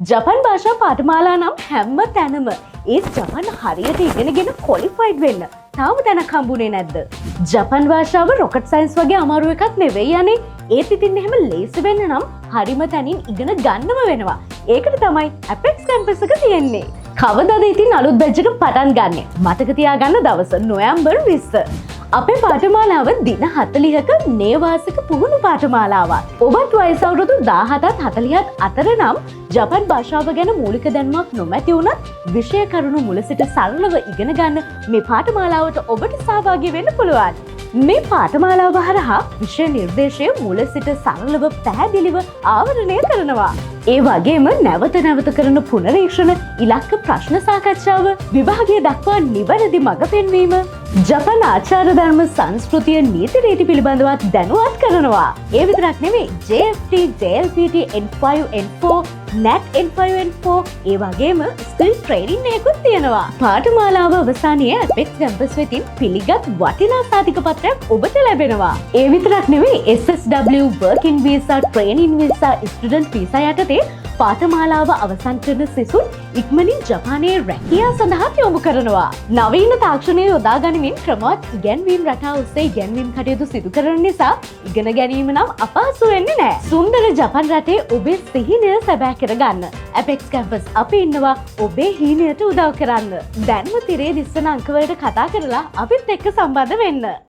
ජපන් භාෂා පාඨමාලා නම් හැම තැනම ඒ ජපන් හරියට ඉගෙනගෙන ක්වොලිෆයිඩ් වෙන්න තාම තැනක් හම්බුනේ නැද්ද? ජපන් භාෂාව රොකට් සයන්ස් වගේ අමාරු එකක් නෙවෙයි යන්නේ. ඒත් ඉතින් එහෙම ලේසි වෙන්න නම් හරිම තැනින් ඉගෙන ගන්නම වෙනවා. ඒකට තමයි Apex campus එක තියෙන්නේ. කවදාද ඉතින් අලුත් බැච් එක පටන් ගන්නෙ? මතක තියාගන්න දවස නොවැම්බර් 20. අපේ පාඨමාලාව දින 40ක නේවාසික පුහුණු පාඨමාලාවක්. ඔබත් වයස අවුරුදු 17ත් 40ත් අතර නම් ජපන් භාෂාව ගැන මූලික දැනුමක් නොමැති වුණත් විෂය කරුණු මුල සිට සරලව ඉගෙන ගන්න මේ පාඨමාලාවට ඔබට සහභාගී වෙන්න පුළුවන්. මේ පාඨමාලාව හරහා විෂය නිර්දේශය මුල සිට සරලව පැහැදිලිව ආවරණය කරනවා. ඒ වගේම නැවත නැවත කරන පුනරීක්ෂණ, ඉලක්ක ප්‍රශ්න සාකච්ඡාව, විභාගය දක්වා නිවැරදි මඟ පෙන්වීම, ජපන් ආචාර ධර්ම සංස්කෘතිය නීති රීති පිළිබඳවත් දැනුවත් කරනවා. ඒ විතරක් නෙවෙයි JFT, JLPT, N5, N4, NAT N5, N4 ඒ වගේම ස්කිල් ට්‍රේනින් එකකුත් තියෙනවා. පාඨමාලාව අවසානයේ Apex campus වෙතින් පිළිගත් වටිනා සාතික පත්‍රයක් ඔබට ලැබෙනවා. ඒ විතරක් නෙවෙයි SSW, working visa, training visa, student visa යටතේ පාඨමාලාව අවසන් කරන සිසුන් ඉක්මනින් ජපානයේ රැකියාව සඳහා යොමු කරනවා. නවීන තාක්ෂණය යොදා ගනිමින් ක්‍රමවත් ඉගැන්වීම් රටාව ඔස්සේ ඉගැන්වීම් කටයුතු සිදු කරන නිසා ඉගෙන ගැනීම නම් අපහසු වෙන්නේ නැහැ. සුන්දර ජපන් රටේ ඔබේ සිහිනය සැබෑ කරගන්න Apex campus අපි ඉන්නවා ඔබේ හීනයට උදව් කරන්න. දැන්ම තිරේ දිස්සන අංකවලට කතා කරලා අපිත් එක්ක සම්බන්ධ වෙන්න.